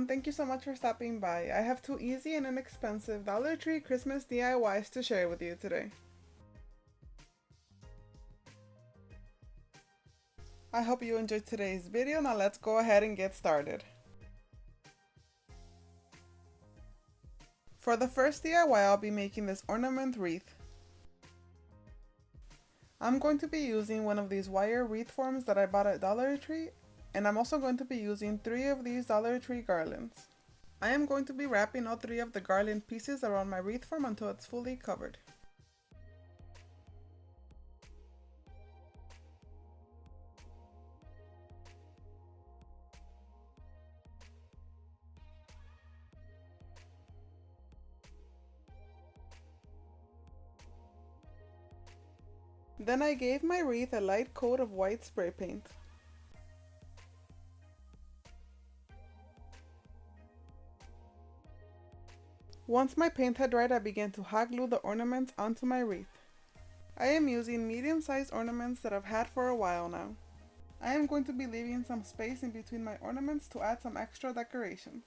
everyone, thank you so much for stopping by. I have two easy and inexpensive Dollar Tree Christmas DIYs to share with you today. I hope you enjoyed today's video. Now let's go ahead and get started. For the first DIY, I'll be making this ornament wreath. I'm going to be using one of these wire wreath forms that I bought at Dollar Tree, and I'm also going to be using 3 of these Dollar Tree garlands. I am going to be wrapping all 3 of the garland pieces around my wreath form until it's fully covered. Then I gave my wreath a light coat of white spray paint. Once my paint had dried, I began to hot glue the ornaments onto my wreath. I am using medium-sized ornaments that I've had for a while now. I am going to be leaving some space in between my ornaments to add some extra decorations.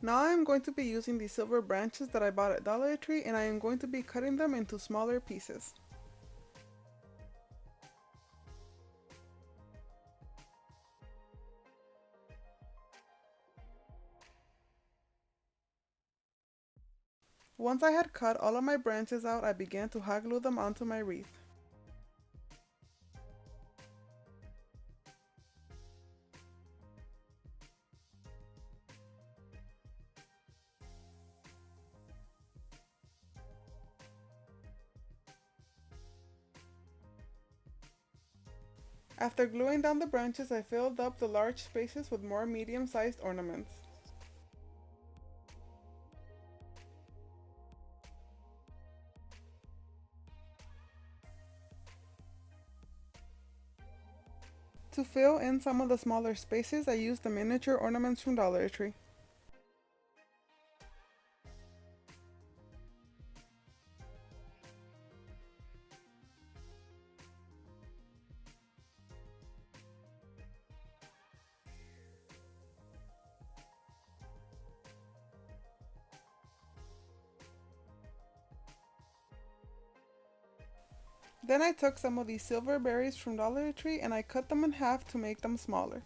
Now I am going to be using these silver branches that I bought at Dollar Tree, and I am going to be cutting them into smaller pieces. Once I had cut all of my branches out, I began to hot glue them onto my wreath. After gluing down the branches, I filled up the large spaces with more medium-sized ornaments. To fill in some of the smaller spaces, I used the miniature ornaments from Dollar Tree. Then I took some of these silver berries from Dollar Tree and I cut them in half to make them smaller.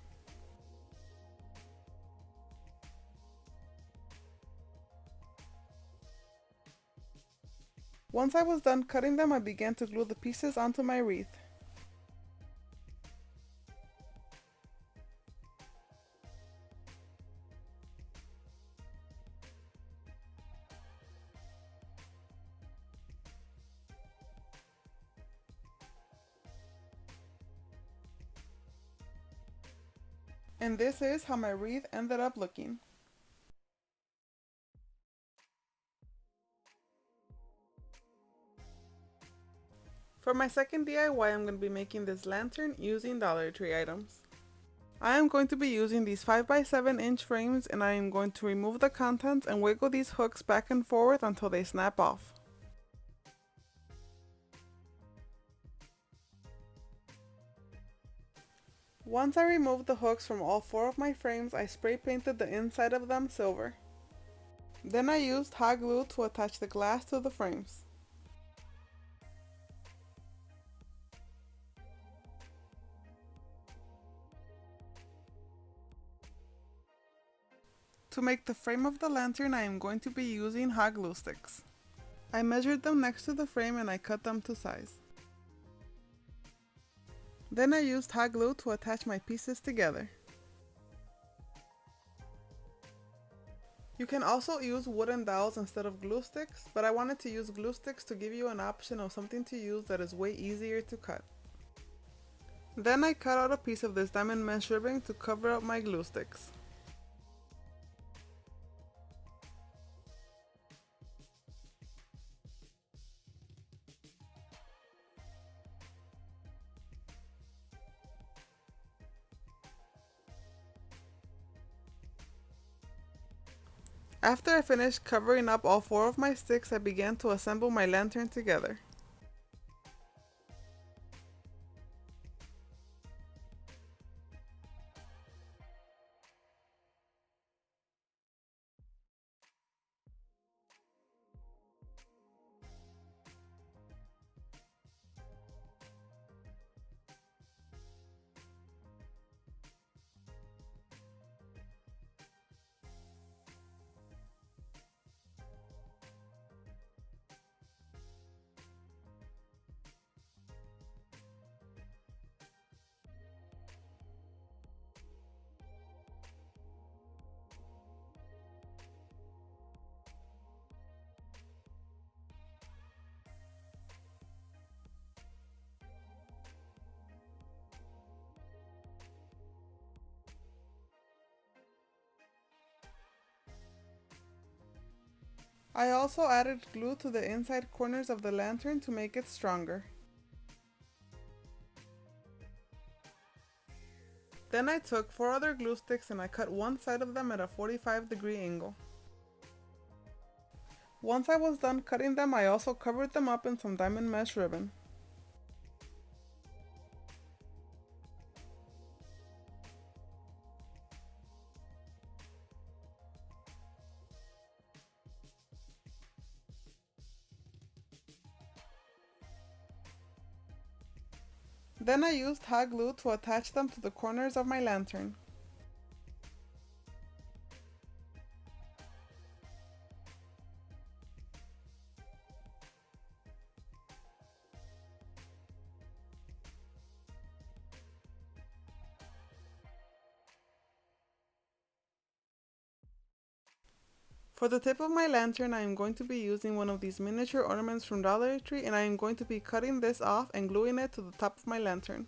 Once I was done cutting them, I began to glue the pieces onto my wreath. And this is how my wreath ended up looking. For my second DIY, I'm going to be making this lantern using Dollar Tree items. I am going to be using these 5x7-inch frames, and I am going to remove the contents and wiggle these hooks back and forth until they snap off. Once I removed the hooks from all 4 of my frames, I spray painted the inside of them silver. Then I used hot glue to attach the glass to the frames. To make the frame of the lantern, I am going to be using hot glue sticks. I measured them next to the frame and I cut them to size. Then I used hot glue to attach my pieces together. You can also use wooden dowels instead of glue sticks, but I wanted to use glue sticks to give you an option of something to use that is way easier to cut. Then I cut out a piece of this diamond mesh ribbon to cover up my glue sticks. After I finished covering up all 4 of my sticks, I began to assemble my lantern together. I also added glue to the inside corners of the lantern to make it stronger. Then I took 4 other glue sticks and I cut one side of them at a 45-degree angle. Once I was done cutting them, I also covered them up in some diamond mesh ribbon. Then I used hot glue to attach them to the corners of my lantern. For the tip of my lantern, I am going to be using one of these miniature ornaments from Dollar Tree, and I am going to be cutting this off and gluing it to the top of my lantern.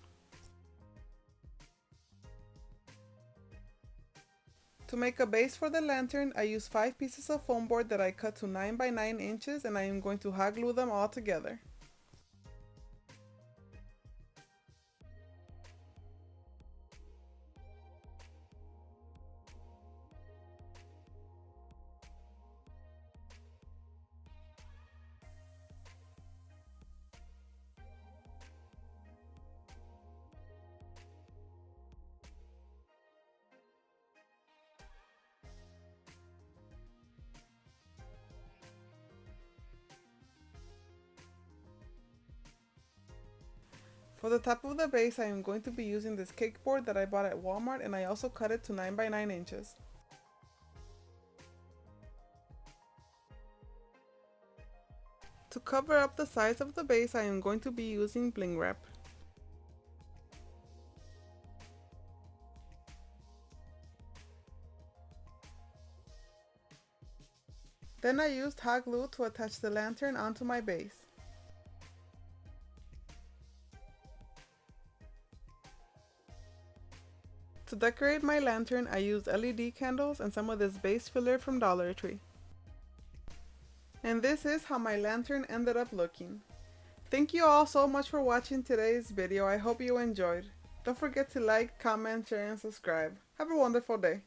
To make a base for the lantern, I use 5 pieces of foam board that I cut to 9 by 9 inches, and I am going to hot glue them all together. For the top of the base, I am going to be using this cake board that I bought at Walmart, and I also cut it to 9 by 9 inches. To cover up the sides of the base, I am going to be using bling wrap. Then I used hot glue to attach the lantern onto my base. To decorate my lantern, I used LED candles and some of this base filler from Dollar Tree. And this is how my lantern ended up looking. Thank you all so much for watching today's video. I hope you enjoyed. Don't forget to like, comment, share, and subscribe. Have a wonderful day.